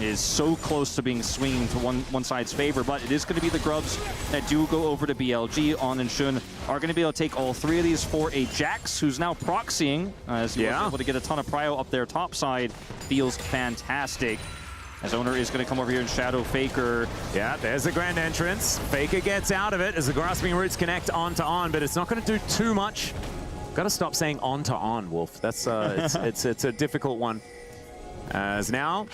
is so close to being swinging to one side's favor, but it is going to be the Grubs that do go over to BLG. On and Shun are going to be able to take all three of these for a Jax, who's now proxying, as he was able to get a ton of prio up there top side. Feels fantastic. As Oner is going to come over here and shadow Faker. Yeah, there's the grand entrance. Faker gets out of it as the grasping roots connect on to on, but it's not going to do too much. Got to stop saying on to on, Wolf. That's it's a difficult one. As now,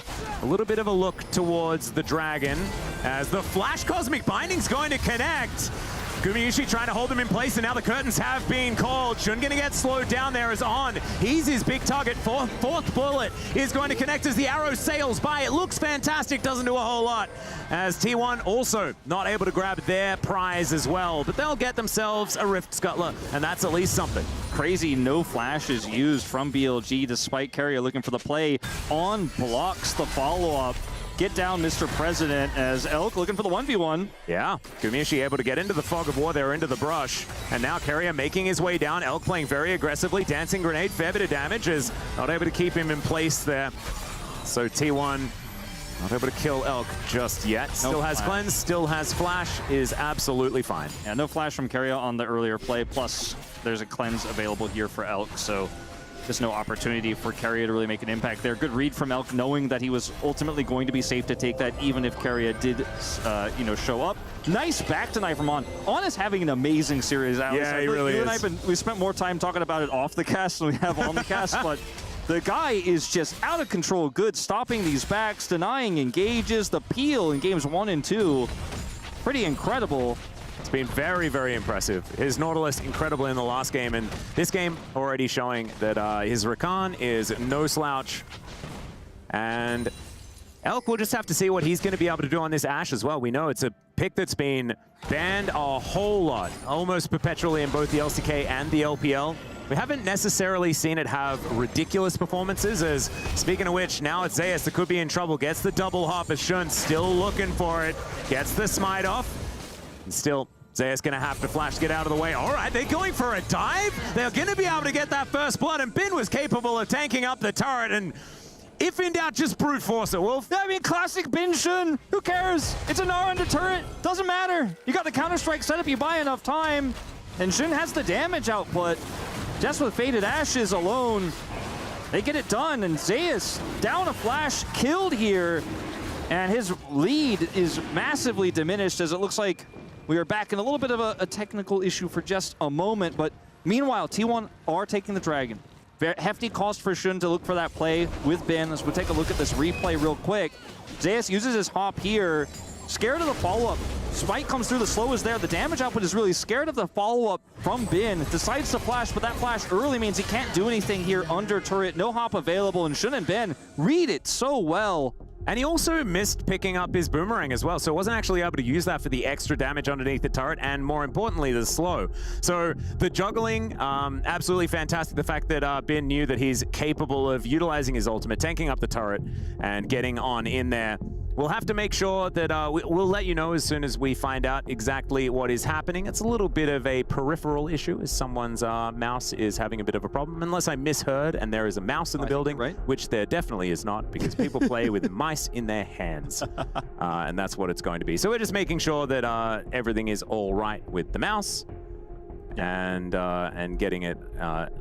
a little bit of a look towards the Dragon as the Flash Cosmic Binding's going to connect. Gumayusi trying to hold him in place, and now the curtains have been called. Shun going to get slowed down there as On. He's his big target. Fourth bullet is going to connect as the arrow sails by. It looks fantastic, doesn't do a whole lot. As T1 also not able to grab their prize as well, but they'll get themselves a Rift Scuttler, and that's at least something. Crazy no flashes used from BLG despite Keria looking for the play. On blocks the follow-up. Get down, Mr. President, as Elk looking for the 1v1. Yeah, Gumayusi able to get into the fog of war there, into the brush. And now Keria making his way down. Elk playing very aggressively. Dancing Grenade, fair bit of damage, is not able to keep him in place there. So T1 not able to kill Elk just yet. Still has cleanse, still has flash, is absolutely fine. Yeah, no flash from Keria on the earlier play, plus there's a cleanse available here for Elk, so there's no opportunity for Keria to really make an impact there. Good read from Elk, knowing that he was ultimately going to be safe to take that, even if Keria did, show up. Nice back tonight from On. On is having an amazing series, Alex. Yeah, he really is. We spent more time talking about it off the cast than we have on the cast, but the guy is just out of control good, stopping these backs, denying engages, the peel in games 1 and 2. Pretty incredible. It's been very, very impressive. His Nautilus incredible in the last game, and this game already showing that his Rakan is no slouch. And Elk will just have to see what he's going to be able to do on this Ashe as well. We know it's a pick that's been banned a whole lot, almost perpetually in both the LCK and the LPL. We haven't necessarily seen it have ridiculous performances, as, speaking of which, now it's Zeus that could be in trouble. Gets the double hop as Shun still looking for it. Gets the smite off. And still, Zeus gonna have to flash to get out of the way. All right, they're going for a dive. They're gonna be able to get that first blood, and Bin was capable of tanking up the turret, and if in doubt, just brute force it, Wolf. I mean, classic Bin Shun. Who cares? It's an R under turret. Doesn't matter. You got the Counter-Strike set up, you buy enough time, and Shun has the damage output. Just with Faded Ashes alone, they get it done, and Zeus down a flash, killed here, and his lead is massively diminished, as it looks like we are back in a little bit of a technical issue for just a moment. But meanwhile, T1 are taking the Dragon. Very hefty cost for Shun to look for that play with Bin. As we take a look at this replay real quick, Zeus uses his hop here, scared of the follow-up. Smite comes through, the slow is there. The damage output is really scared of the follow-up from Bin. Decides to flash, but that flash early means he can't do anything here under turret. No hop available, and Shun and Bin read it so well. And he also missed picking up his boomerang as well, so wasn't actually able to use that for the extra damage underneath the turret, and more importantly, the slow. So the juggling, absolutely fantastic. The fact that Bin knew that he's capable of utilizing his ultimate, tanking up the turret, and getting on in there. We'll have to make sure that we'll let you know as soon as we find out exactly what is happening. It's a little bit of a peripheral issue, as someone's mouse is having a bit of a problem, unless I misheard and there is a mouse in the building, right? Which there definitely is not, because people play with mice in their hands, and that's what it's going to be. So we're just making sure that everything is all right with the mouse, and getting it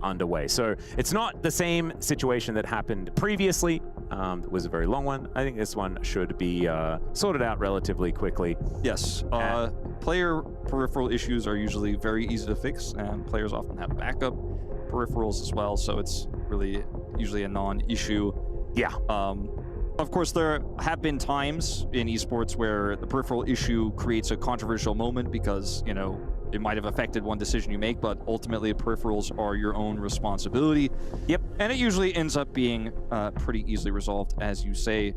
underway. So it's not the same situation that happened previously. It was a very long one. I think this one should be sorted out relatively quickly. Yes. Player peripheral issues are usually very easy to fix, and players often have backup peripherals as well, so it's really usually a non-issue. Yeah. Of course, there have been times in esports where the peripheral issue creates a controversial moment because, you know, it might have affected one decision you make, but ultimately peripherals are your own responsibility. Yep. And it usually ends up being pretty easily resolved, as you say.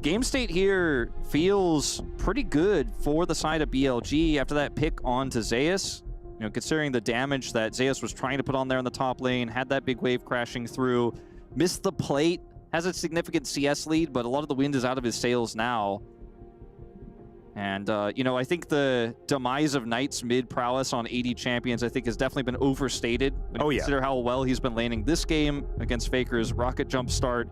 Game state here feels pretty good for the side of BLG after that pick onto Zeus. You know, considering the damage that Zeus was trying to put on there in the top lane, had that big wave crashing through, missed the plate, has a significant CS lead, but a lot of the wind is out of his sails now. And, you know, I think the demise of Knight's mid prowess on 80 champions, I think, has definitely been overstated. When you consider how well he's been laning this game against Faker's rocket jump start.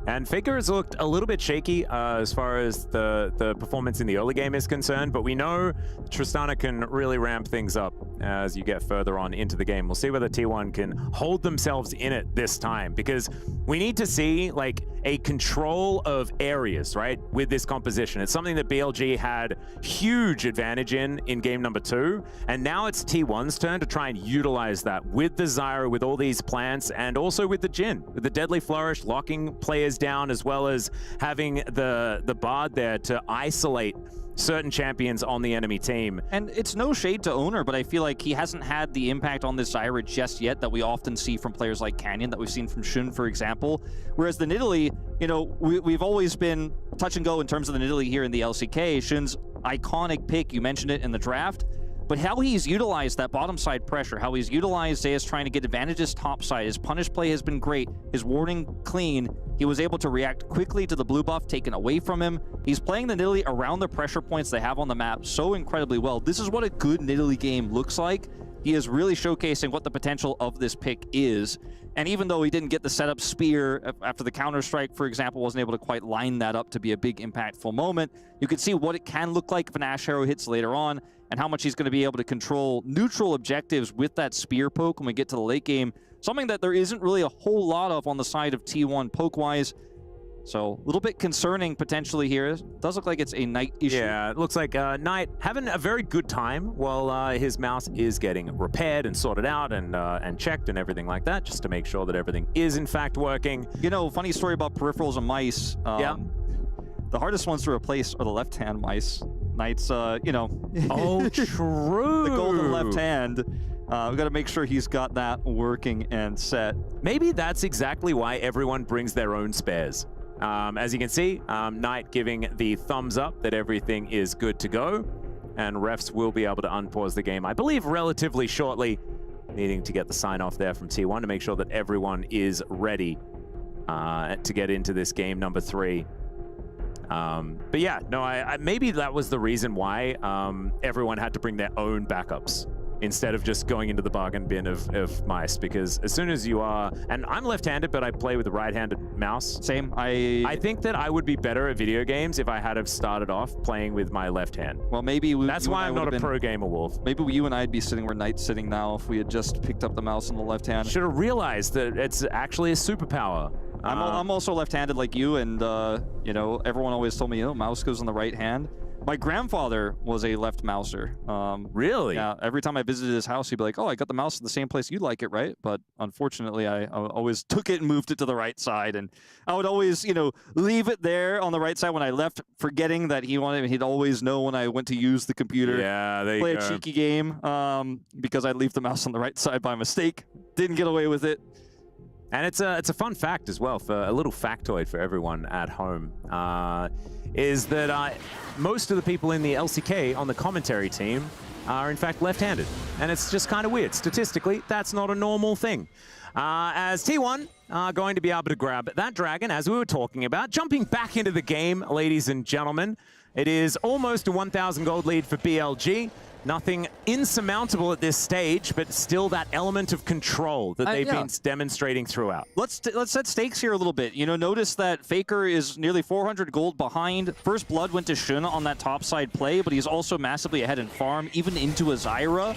And Faker has looked a little bit shaky as far as the performance in the early game is concerned, but we know Tristana can really ramp things up as you get further on into the game. We'll see whether T1 can hold themselves in it this time, because we need to see like a control of areas, right, with this composition. It's something that BLG had huge advantage in game number 2, and now it's T1's turn to try and utilize that with the Zyra, with all these plants, and also with the Jhin, with the Deadly Flourish, locking players down, as well as having the Bard there to isolate certain champions on the enemy team. And it's no shade to Oner, but I feel like he hasn't had the impact on this Zyra just yet that we often see from players like Canyon, that we've seen from Shun, for example. Whereas the Nidalee, you know, we've always been touch and go in terms of the Nidalee here in the LCK. Shun's iconic pick, you mentioned it in the draft. But how he's utilized that bottom side pressure, how he's utilized Zeus trying to get advantages top side, his punish play has been great, his warding clean. He was able to react quickly to the blue buff taken away from him. He's playing the Nidalee around the pressure points they have on the map so incredibly well. This is what a good Nidalee game looks like. He is really showcasing what the potential of this pick is. And even though he didn't get the setup spear after the counter-strike, for example, wasn't able to quite line that up to be a big impactful moment, you can see what it can look like if an Ashe Arrow hits later on, and how much he's going to be able to control neutral objectives with that spear poke when we get to the late game. Something that there isn't really a whole lot of on the side of T1 poke-wise. So a little bit concerning potentially here. It does look like it's a Knight issue. Yeah, it looks like Knight having a very good time while his mouse is getting repaired and sorted out and checked and everything like that, just to make sure that everything is in fact working. You know, funny story about peripherals and mice. Yeah. The hardest ones to replace are the left-hand mice. Knight's, you know. Oh, true. The golden left hand. We've got to make sure he's got that working and set. Maybe that's exactly why everyone brings their own spares. As you can see, Knight giving the thumbs up that everything is good to go, and refs will be able to unpause the game, I believe, relatively shortly, needing to get the sign-off there from T1 to make sure that everyone is ready to get into this game number 3. But yeah, no, maybe that was the reason why everyone had to bring their own backups instead of just going into the bargain bin of mice, because as soon as you are, and I'm left-handed, but I play with a right-handed mouse. Same. I think that I would be better at video games if I had have started off playing with my left hand. Well, maybe that's why I'm not a pro gamer, Wolf. Maybe you and I'd be sitting where Knight's sitting now if we had just picked up the mouse on the left hand. Should have realized that it's actually a superpower. I'm also left-handed like you, and you know, everyone always told me, oh, mouse goes on the right hand. My grandfather was a left mouser. Really? Yeah. Every time I visited his house, he'd be like, "Oh, I got the mouse in the same place you like it, right?" But unfortunately, I always took it and moved it to the right side, and I would always, you know, leave it there on the right side when I left, forgetting that he'd always know when I went to use the computer. Yeah, there you go. Play a cheeky game because I'd leave the mouse on the right side by mistake. Didn't get away with it. And it's a fun fact as well, for a little factoid for everyone at home, is that most of the people in the LCK on the commentary team are in fact left-handed. And it's just kind of weird. Statistically, that's not a normal thing. As T1 are going to be able to grab that dragon, as we were talking about. Jumping back into the game, ladies and gentlemen. It is almost a 1,000 gold lead for BLG. Nothing insurmountable at this stage, but still that element of control that they've been demonstrating throughout. Let's set stakes here a little bit. You know, notice that Faker is nearly 400 gold behind. First blood went to Shun on that top side play, but he's also massively ahead in farm, even into a Zyra.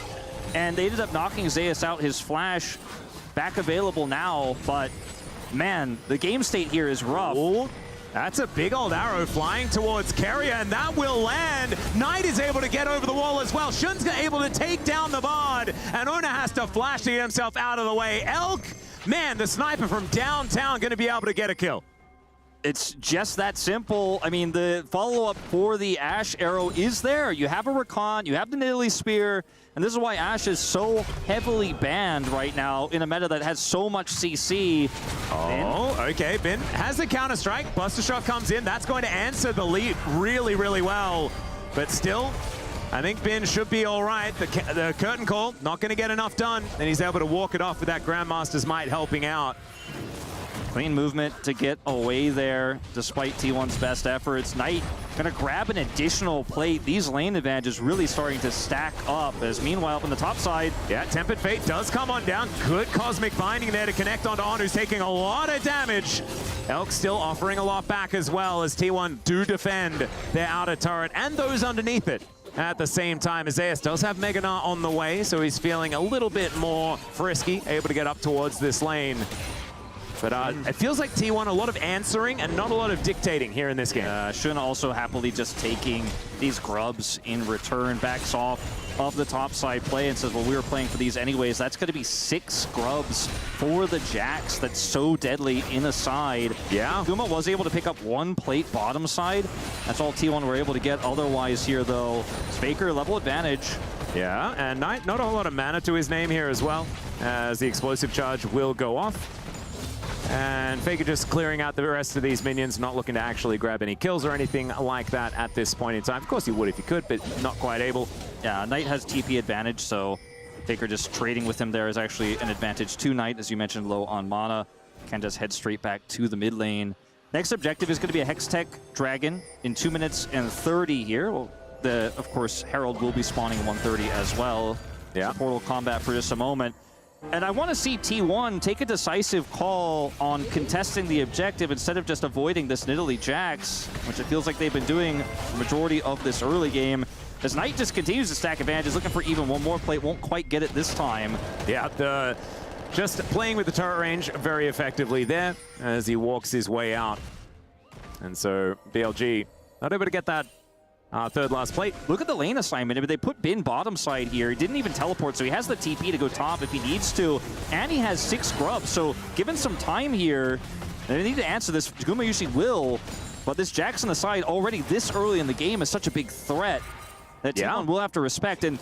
And they ended up knocking Zeus out. His flash back available now, but man, the game state here is rough. Ooh. That's a big old arrow flying towards Keria, and that will land. Knight is able to get over the wall as well. Shun's able to take down the Bard, and Oner has to flash to get himself out of the way. Elk, man, the sniper from downtown going to be able to get a kill. It's just that simple. I mean, the follow-up for the Ashe Arrow is there. You have a Rakan, you have the Nidalee Spear, and this is why Ashe is so heavily banned right now in a meta that has so much CC. Oh, okay, Bin has the counter-strike. Buster Shot comes in. That's going to answer the lead really, really well. But still, I think Bin should be all right. The curtain call, not going to get enough done. And he's able to walk it off with that Grandmaster's Might helping out. Clean movement to get away there, despite T1's best efforts. Knight gonna grab an additional plate. These lane advantages really starting to stack up, as meanwhile up on the top side. Yeah, Tempered Fate does come on down. Good Cosmic Binding there to connect onto Oner, who's taking a lot of damage. Elk still offering a lot back as well, as T1 do defend their outer turret and those underneath it. At the same time, Zeus does have Mega Gnar on the way, so he's feeling a little bit more frisky, able to get up towards this lane. But it feels like T1 a lot of answering and not a lot of dictating here in this game. Shun also happily just taking these grubs in return, backs off of the top side play and says, well, we were playing for these anyways. That's going to be 6 grubs for the Jax. That's so deadly in a side. Yeah. Guma was able to pick up 1 plate bottom side. That's all T1 were able to get otherwise here, though. Faker, level advantage. Yeah, and Knight, not a whole lot of mana to his name here as well, as the explosive charge will go off. And Faker just clearing out the rest of these minions, not looking to actually grab any kills or anything like that at this point in time. Of course he would if he could, but not quite able. Yeah, Knight has TP advantage, so Faker just trading with him there is actually an advantage to Knight, as you mentioned, low on mana. Can just head straight back to the mid lane. Next objective is going to be a Hextech Dragon in 2 minutes and 30 here. Well, of course, Herald will be spawning 130 as well. Yeah. Portal combat for just a moment. And I want to see T1 take a decisive call on contesting the objective instead of just avoiding this Nidalee Jax, which it feels like they've been doing the majority of this early game. As Knight just continues to stack advantages, looking for even one more plate, won't quite get it this time. Yeah, just playing with the turret range very effectively there as he walks his way out. And so BLG not able to get that third last plate. Look at the lane assignment. I mean, they put Bin bottom side here. He didn't even teleport, so he has the TP to go top if he needs to. And he has 6 grubs, so given some time here, they need to answer this. Gumayusi will, but this Jax on the side already this early in the game is such a big threat that T1 will have to respect. And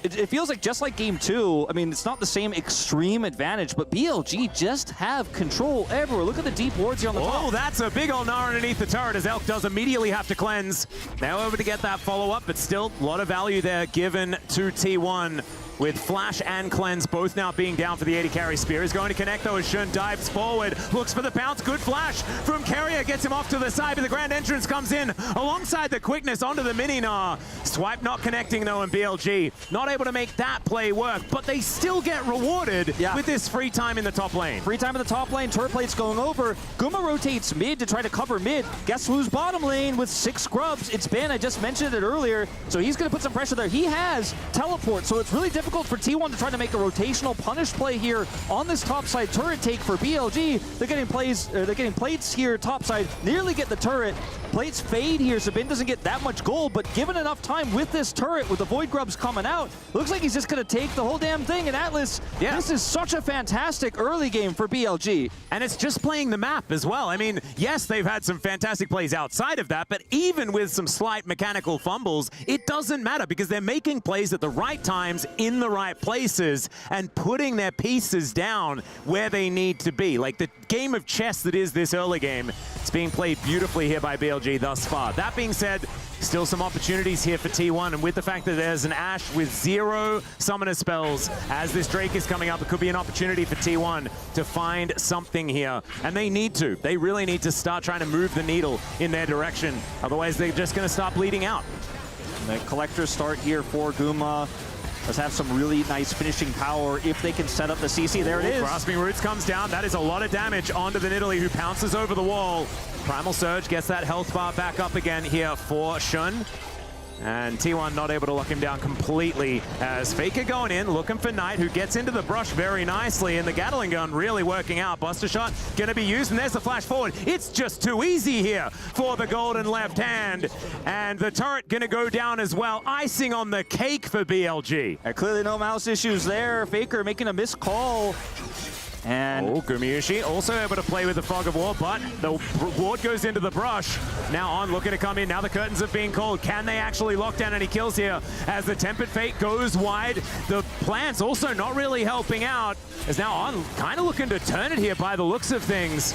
it feels like just like game 2, I mean, it's not the same extreme advantage, but BLG just have control everywhere. Look at the deep wards here on the top. Oh, that's a big old Gnar underneath the turret as Elk does immediately have to cleanse. Now over to get that follow-up, but still a lot of value there given to T1. With Flash and Cleanse both now being down for the 80 carry. Spear is going to connect though as Shun dives forward, looks for the pounce. Good flash from Keria, gets him off to the side, but the grand entrance comes in alongside the quickness onto the mini Gnar. Swipe not connecting though, and BLG not able to make that play work, but they still get rewarded with this free time in the top lane. Free time in the top lane, turret plate's going over. Guma rotates mid to try to cover mid. Guess who's bottom lane with 6 grubs? It's Ben, I just mentioned it earlier, so he's gonna put some pressure there. He has teleport, so it's really difficult for T1 to try to make a rotational punish play here on this topside turret take for BLG. They're getting plates here topside, nearly get the turret. Plates fade here, so Ben doesn't get that much gold, but given enough time with this turret, with the Void Grubs coming out, looks like he's just gonna take the whole damn thing. And Atlas, this is such a fantastic early game for BLG. And it's just playing the map as well. I mean, yes, they've had some fantastic plays outside of that, but even with some slight mechanical fumbles, it doesn't matter because they're making plays at the right times in the right places and putting their pieces down where they need to be. Like the game of chess that is this early game, it's being played beautifully here by BLG thus far. That being said, still some opportunities here for T1, and with the fact that there's an Ashe with 0 summoner spells as this Drake is coming up, it could be an opportunity for T1 to find something here. And they need to. They really need to start trying to move the needle in their direction. Otherwise, they're just going to start bleeding out. The collector start here for Guma. Let's have some really nice finishing power if they can set up the CC. There it is. Grasping Roots comes down. That is a lot of damage onto the Nidalee, who pounces over the wall. Primal Surge gets that health bar back up again here for Shun. And T1 not able to lock him down completely as Faker going in, looking for Knight, who gets into the brush very nicely, and the Gatling gun really working out. Buster Shot gonna be used, and there's the flash forward. It's just too easy here for the golden left hand. And the turret gonna go down as well. Icing on the cake for BLG. Clearly no mouse issues there. Faker making a missed call. And Gumayusi also able to play with the Fog of War, but the ward goes into the brush. Now On looking to come in. Now the curtains have been called. Can they actually lock down any kills here as the Tempered Fate goes wide? The plants also not really helping out, as now On kind of looking to turn it here by the looks of things.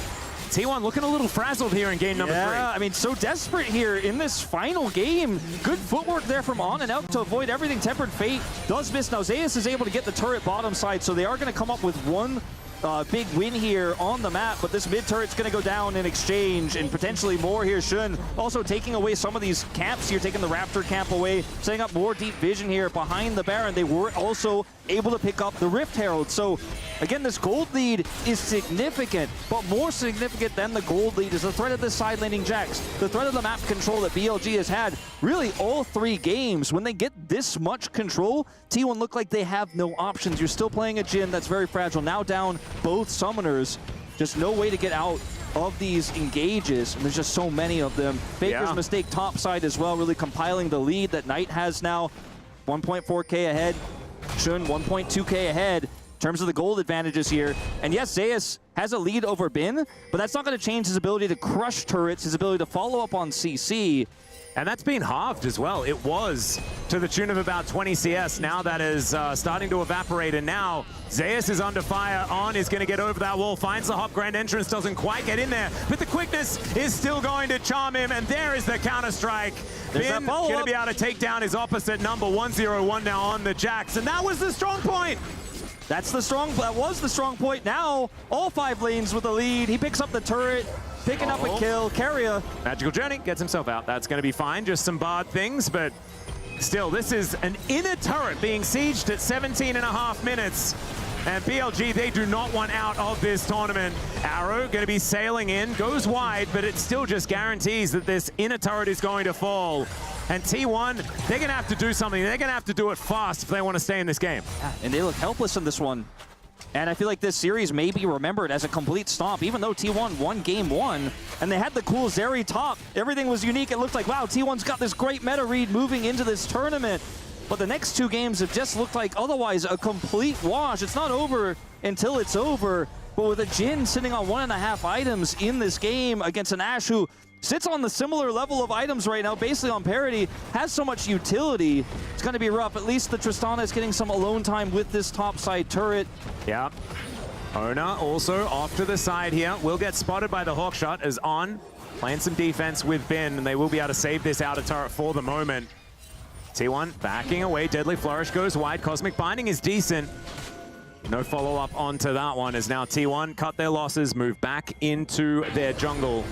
T1 looking a little frazzled here in game number 3. Yeah, I mean, so desperate here in this final game. Good footwork there from On and Elk to avoid everything. Tempered Fate does miss. Now Zeus is able to get the turret bottom side, so they are going to come up with 1 big win here on the map, but this mid turret's going to go down in exchange, and potentially more here. Shun also taking away some of these camps here, taking the Raptor camp away, setting up more deep vision here behind the Baron. They were also able to pick up the Rift Herald. So again, this gold lead is significant, but more significant than the gold lead is the threat of the side laning Jax, the threat of the map control that BLG has had really all 3 games. When they get this much control, T1 look like they have no options. You're still playing a Jhin that's very fragile, now down both summoners. Just no way to get out of these engages, and there's just so many of them. Faker's mistake topside as well, really compiling the lead that Knight has now. 1.4k ahead, Shun 1.2k ahead in terms of the gold advantages here. And yes, Zeus has a lead over Bin, but that's not going to change his ability to crush turrets, his ability to follow up on CC. And that's been halved as well. It was to the tune of about 20 CS. Now that is starting to evaporate, and now Zeus is under fire. On is going to get over that wall, finds the hop grand entrance, doesn't quite get in there, but the quickness is still going to charm him, and there is the counter-strike. Bin going to be able to take down his opposite number, 101 now on the Jax, and that was the strong point. That was the strong point. Now, all 5 lanes with the lead. He picks up the turret, picking up a kill. Keria. Magical Journey gets himself out. That's going to be fine. Just some barred things, but still, this is an inner turret being sieged at 17.5 minutes. And BLG, they do not want out of this tournament. Arrow going to be sailing in, goes wide, but it still just guarantees that this inner turret is going to fall. And T1, they're going to have to do something. They're going to have to do it fast if they want to stay in this game. Yeah, and they look helpless in this one. And I feel like this series may be remembered as a complete stomp, even though T1 won game 1, and they had the cool Zeri top. Everything was unique. It looked like, wow, T1's got this great meta read moving into this tournament. But the next 2 games have just looked like otherwise a complete wash. It's not over until it's over. But with a Jhin sitting on 1.5 items in this game against an Ashe who sits on the similar level of items right now, basically on parity, has so much utility, it's going to be rough. At least the Tristana is getting some alone time with this topside turret. Yeah. Oner also off to the side here. Will get spotted by the Hawkshot as On playing some defense with Bin, and they will be able to save this outer turret for the moment. T1 backing away. Deadly Flourish goes wide. Cosmic Binding is decent. No follow-up onto that one, as now T1 cut their losses, move back into their jungle.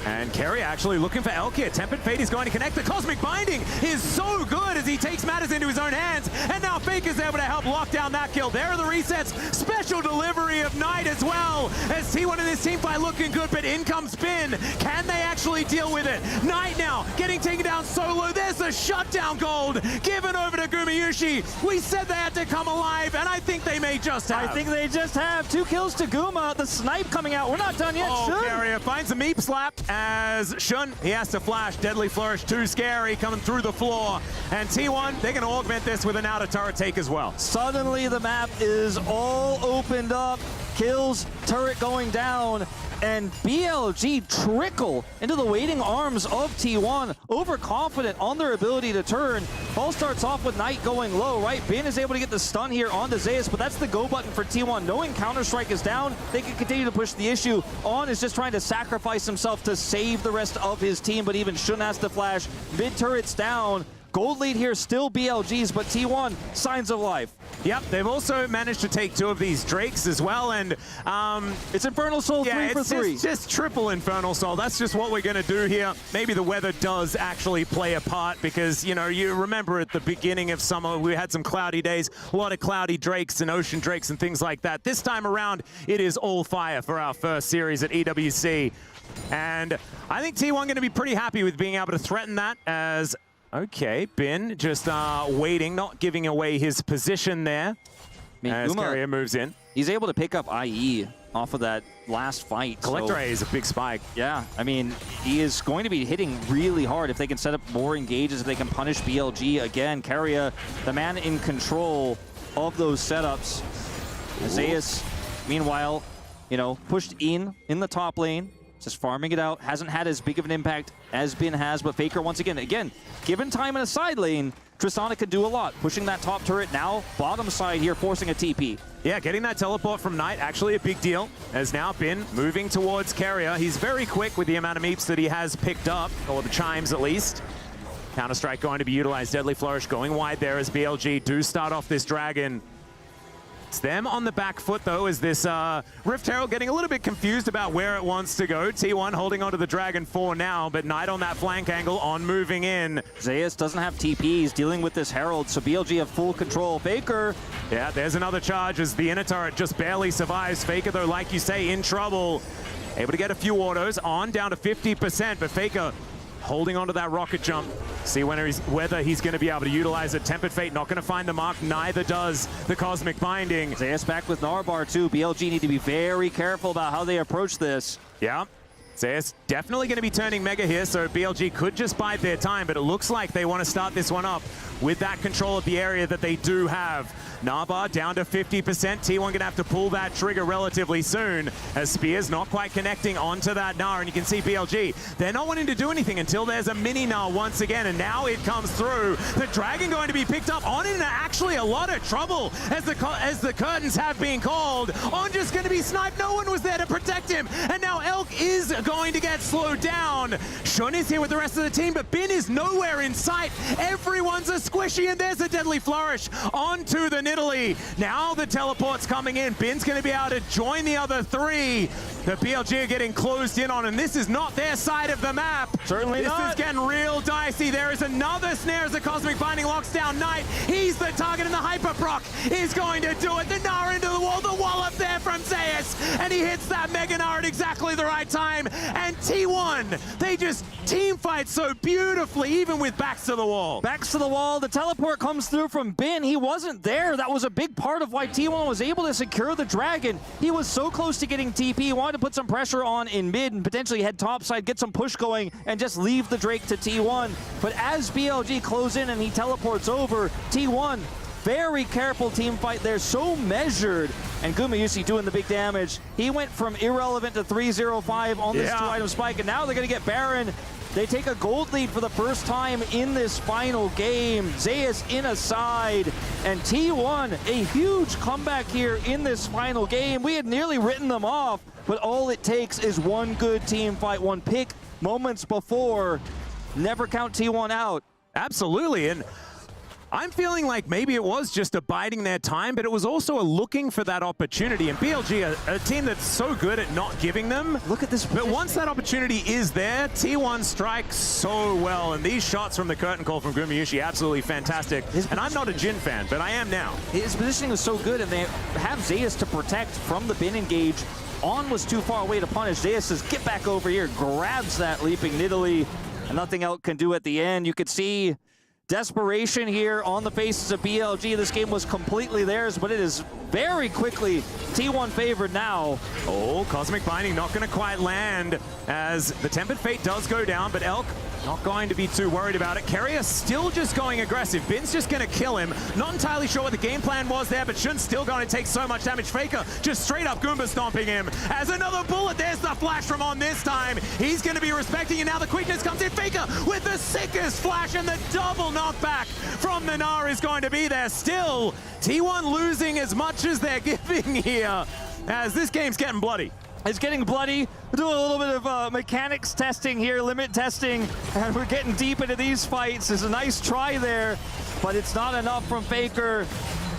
And Keria actually looking for Elk here. Tempered Fate is going to connect. The Cosmic Binding is so good as he takes matters into his own hands. And now Faker's able to help lock down that kill. There are the resets. Special delivery of Knight as well. As T1 in this team fight looking good, but in comes Bin. Can they actually deal with it? Knight now getting taken down solo. There's a shutdown gold given over to Gumayusi. We said they had to come alive, and I think they may just have. I think they just have. 2 kills to Guma. The snipe coming out. We're not done yet. Oh, Keria finds a meep slap. As Shun, he has to flash. Deadly Flourish, too scary, coming through the floor. And T1, they're going to augment this with an outer turret take as well. Suddenly the map is all opened up. Kills, turret going down, and BLG trickle into the waiting arms of T1. Overconfident on their ability to turn. All starts off with Knight going low, right? Bin is able to get the stun here onto Zeus, but that's the go button for T1. Knowing Counter-Strike is down, they can continue to push the issue. On is just trying to sacrifice himself to save the rest of his team, but even Shun has to flash. Mid turret's down. Gold lead here, still BLG's, but T1, signs of life. Yep, they've also managed to take 2 of these Drakes as well, and it's Infernal Soul 3 for 3. It's just triple Infernal Soul. That's just what we're going to do here. Maybe the weather does actually play a part because, you know, you remember at the beginning of summer, we had some cloudy days, a lot of cloudy Drakes and Ocean Drakes and things like that. This time around, it is all fire for our first series at EWC. And I think T1 going to be pretty happy with being able to threaten that as... Okay, Bin just waiting, not giving away his position there. As Keria moves in. He's able to pick up IE off of that last fight. Collector A is a big spike. Yeah, I mean, he is going to be hitting really hard if they can set up more engages, if they can punish BLG again. Keria, the man in control of those setups. Zeus, meanwhile, you know, pushed in the top lane. Just farming it out, hasn't had as big of an impact as Bin has, but Faker once again, given time in a side lane, Tristana could do a lot. Pushing that top turret now, bottom side here, forcing a TP. Yeah, getting that teleport from Knight, actually a big deal, as now Bin moving towards Keria. He's very quick with the amount of meeps that he has picked up, or the chimes at least. Counter-Strike going to be utilized, Deadly Flourish going wide there as BLG do start off this dragon. It's them on the back foot, though, as this Rift Herald getting a little bit confused about where it wants to go. T1 holding onto the Dragon 4 now, but Knight on that flank angle on moving in. Zeus doesn't have TPs, dealing with this Herald, so BLG have full control. Faker. Yeah, there's another charge as the inner turret just barely survives. Faker, though, like you say, in trouble. Able to get a few autos on, down to 50%, but Faker holding onto that rocket jump. See whether he's going to be able to utilize it. Tempered Fate not going to find the mark. Neither does the Cosmic Binding. Zeus back with Narbar too. BLG need to be very careful about how they approach this. Yeah. Zeus definitely going to be turning Mega here, so BLG could just bide their time, but it looks like they want to start this one up with that control of the area that they do have. Narbar down to 50%. T1 going to have to pull that trigger relatively soon as Spears not quite connecting onto that Gnar, and you can see BLG, they're not wanting to do anything until there's a mini Gnar once again, and now it comes through. The Dragon going to be picked up. On in actually a lot of trouble as the curtains have been called. On just going to be sniped. No one was there to protect him, and now Elk is going to get slowed down. Shun is here with the rest of the team, but Bin is nowhere in sight. Everyone's a squishy, and there's a deadly flourish onto the Nidalee. Now the teleport's coming in. Bin's going to be able to join the other three. The BLG are getting closed in on, and this is not their side of the map. Certainly not. This is getting real dicey. There is another snare as the Cosmic Binding locks down Knight. He's the target, and the Hyper Proc is going to do it. The Gnar into the wall up there from Zeus, and he hits that Mega Gnar at exactly the right time. And T1, they just team fight so beautifully, even with backs to the wall. Backs to the wall. The teleport comes through from Bin. He wasn't there. That was a big part of why T1 was able to secure the Dragon. He was so close to getting TP. He wanted to put some pressure on in mid and potentially head topside, get some push going, and just leave the Drake to T1. But as BLG close in and he teleports over, T1, very careful team fight there, so measured. And Gumayusi doing the big damage. He went from irrelevant to 305 on this 2-item spike, and now they're going to get Baron. They take a gold lead for the first time in this final game. Zeus in a side, and T1, a huge comeback here in this final game. We had nearly written them off, but all it takes is one good team fight, one pick moments before. Never count T1 out. Absolutely, and I'm feeling like maybe it was just abiding their time, but it was also a looking for that opportunity. And BLG, a team that's so good at not giving them. Look at this position. But once that opportunity is there, T1 strikes so well. And these shots from the curtain call from Gumayusi, absolutely fantastic. And I'm not a Jhin fan, but I am now. His positioning was so good, and they have Zeus to protect from the bin engage. On was too far away to punish. Zeus says, get back over here, grabs that leaping Nidalee, and nothing else can do at the end. You could see desperation here on the faces of BLG. This game was completely theirs, but it is very quickly T1 favored now. Oh, Cosmic Binding not going to quite land as the Tempered Fate does go down, but Elk not going to be too worried about it. Keria still just going aggressive. Bin's just going to kill him. Not entirely sure what the game plan was there, but Shun's still going to take so much damage. Faker just straight up Goomba stomping him. As another bullet, there's the flash from On this time. He's going to be respecting it now. The quickness comes in. Faker with the sickest flash, and the double knockback from the Gnar is going to be there. Still, T1 losing as much as they're giving here, as this game's getting bloody. It's getting bloody. We're doing a little bit of mechanics testing here, limit testing, and we're getting deep into these fights. There's a nice try there, but it's not enough from Faker.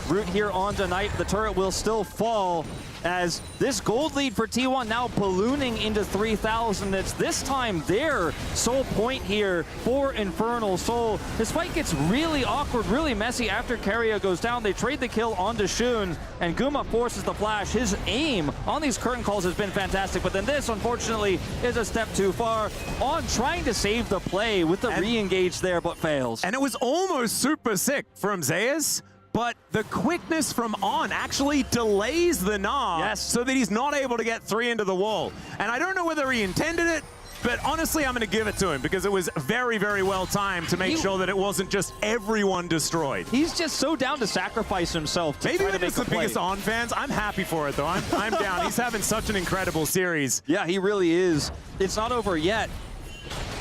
Root here on tonight. The turret will still fall as this gold lead for T1 now ballooning into 3,000. It's this time their sole point here for Infernal Soul. This fight gets really awkward, really messy after Keria goes down. They trade the kill onto Shun, and Guma forces the flash. His aim on these curtain calls has been fantastic, but then this, unfortunately, is a step too far. On trying to save the play with the re-engage there, but fails. And it was almost super sick from Zeus, but the quickness from On actually delays the Gnar so that he's not able to get 3 into the wall. And I don't know whether he intended it, but honestly, I'm going to give it to him because it was very, very well timed to make sure that it wasn't just everyone destroyed. He's just so down to sacrifice himself to Maybe try to we're make just the biggest On fans. I'm happy for it, though. I'm down. He's having such an incredible series. Yeah, he really is. It's not over yet,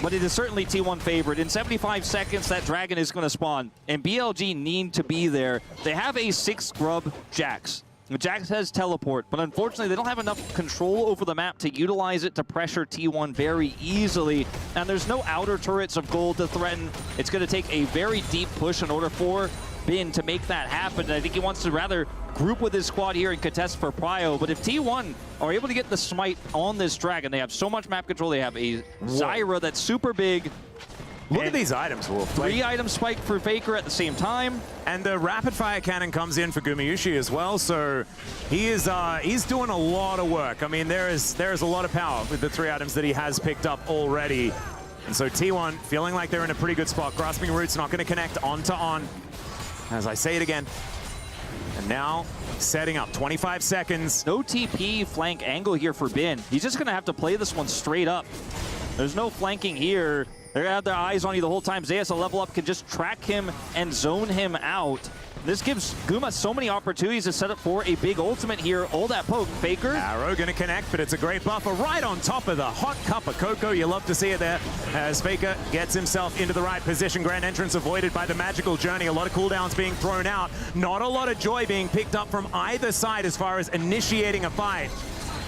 but it is certainly T1 favored. In 75 seconds, that Dragon is going to spawn, and BLG need to be there. They have a 6 scrub Jax. Jax has teleport, but unfortunately they don't have enough control over the map to utilize it to pressure T1 very easily. And there's no outer turrets of gold to threaten. It's going to take a very deep push in order for Bin to make that happen. And I think he wants to rather group with his squad here and contest for prio. But if T1 are able to get the smite on this dragon, they have so much map control. They have a Zyra that's super big. Look at these items, Wolf. 3 items spike for Faker at the same time. And the rapid fire cannon comes in for Gumayusi as well, so he's doing a lot of work. I mean, there is a lot of power with the 3 items that he has picked up already. And so T1 feeling like they're in a pretty good spot. Grasping Root's not going to connect on to on. As I say it again. And now setting up 25 seconds. No TP flank angle here for Bin. He's just going to have to play this one straight up. There's no flanking here. They're going to have their eyes on you the whole time. Zeus, a level up, can just track him and zone him out. This gives Guma so many opportunities to set up for a big ultimate here. All that poke. Faker. Arrow going to connect, but it's a great buffer right on top of the hot cup of cocoa. You love to see it there as Faker gets himself into the right position. Grand entrance avoided by the magical journey. A lot of cooldowns being thrown out. Not a lot of joy being picked up from either side as far as initiating a fight.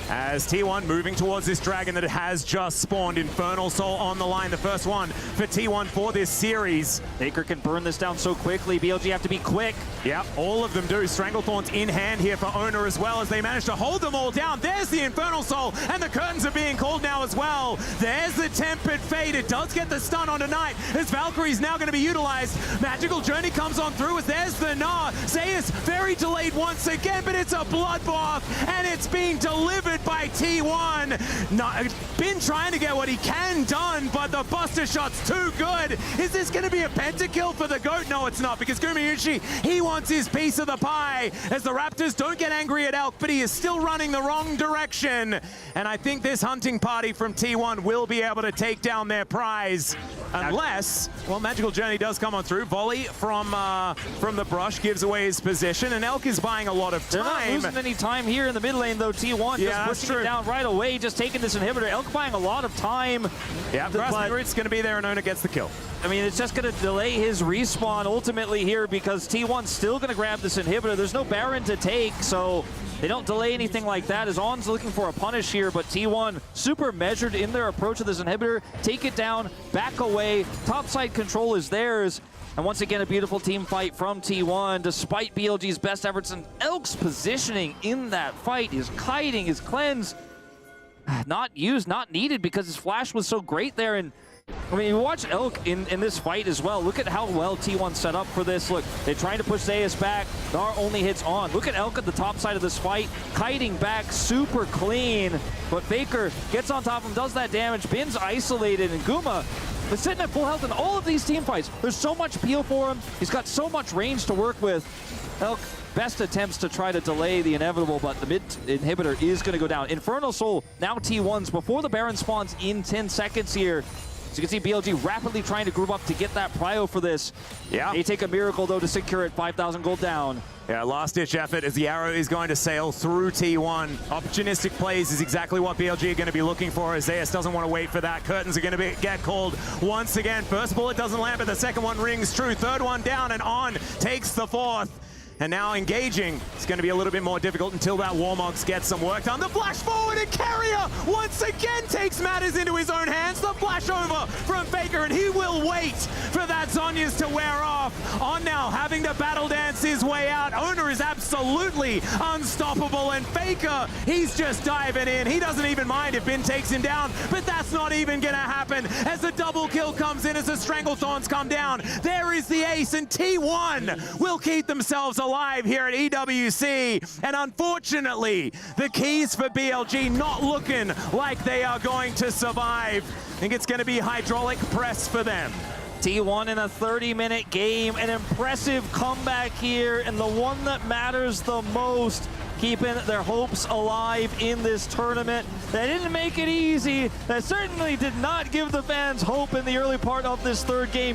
As T1 moving towards this dragon that has just spawned. Infernal Soul on the line, the first one for T1 for this series. Faker can burn this down so quickly. BLG have to be quick. Yep, all of them do. Stranglethorns in hand here for Oner as well as they manage to hold them all down. There's the Infernal Soul, and the curtains are being called now as well. There's the Tempered Fate. It does get the stun on tonight as Valkyrie's now going to be utilized. Magical Journey comes on through as there's the Gnar. Zeus very delayed once again, but it's a bloodbath, and it's being delivered by T1. Been trying to get what he can done, but the Buster Shot's too good. Is this going to be a pentakill for the GOAT? No, it's not, because Gumayusi, he wants his piece of the pie as the Raptors don't get angry at Elk, but he is still running the wrong direction. And I think this hunting party from T1 will be able to take down their prize. Unless, well, Magical Journey does come on through. Volley from the brush gives away his position, and Elk is buying a lot of time. They're not losing any time here in the mid lane, though. T1 just pushing it down right away, just taking this inhibitor. Elk buying a lot of time. Yeah, Grasping Root's going to be there, and Oner gets the kill. I mean, it's just going to delay his respawn ultimately here because T1's still going to grab this inhibitor. There's no Baron to take, so they don't delay anything like that. As On's looking for a punish here, but T1 super measured in their approach to this inhibitor. Take it down, back away. Topside control is theirs. And once again, a beautiful team fight from T1, despite BLG's best efforts and Elk's positioning in that fight. His kiting, his cleanse, not used, not needed because his flash was so great there. And I mean, you watch Elk in this fight as well. Look at how well T1 set up for this. Look, they're trying to push Zeus back. Gnar only hits on. Look at Elk at the top side of this fight. Kiting back super clean. But Faker gets on top of him, does that damage. Bin's isolated, and Guma is sitting at full health in all of these team fights. There's so much peel for him. He's got so much range to work with. Elk, best attempts to try to delay the inevitable, but the mid inhibitor is going to go down. Infernal Soul, now T1's before the Baron spawns in 10 seconds here. So you can see BLG rapidly trying to group up to get that prio for this. Yeah. They take a miracle, though, to secure it. 5,000 gold down. Yeah, last-ditch effort as the arrow is going to sail through T1. Opportunistic plays is exactly what BLG are going to be looking for as Zeus doesn't want to wait for that. Curtains are going to get called once again. First bullet doesn't land, but the second one rings true. Third one down, and On takes the fourth. And now engaging, it's going to be a little bit more difficult until that Warmogs gets some work done. The flash forward, and Keria once again takes matters into his own hands. The flash over from Faker, and he will wait for that Zhonya's to wear off. On now, having to battle dance his way out. Oner is absolutely unstoppable, and Faker, he's just diving in. He doesn't even mind if Bin takes him down, but that's not even going to happen as the double kill comes in as the Stranglethorns come down. There is the ace, and T1 will keep themselves alive here at EWC, and unfortunately the keys for BLG not looking like they are going to survive. I think it's going to be hydraulic press for them. T1 in a 30-minute game, an impressive comeback here, and the one that matters the most, keeping their hopes alive in this tournament. They didn't make it easy. That certainly did not give the fans hope in the early part of this third game.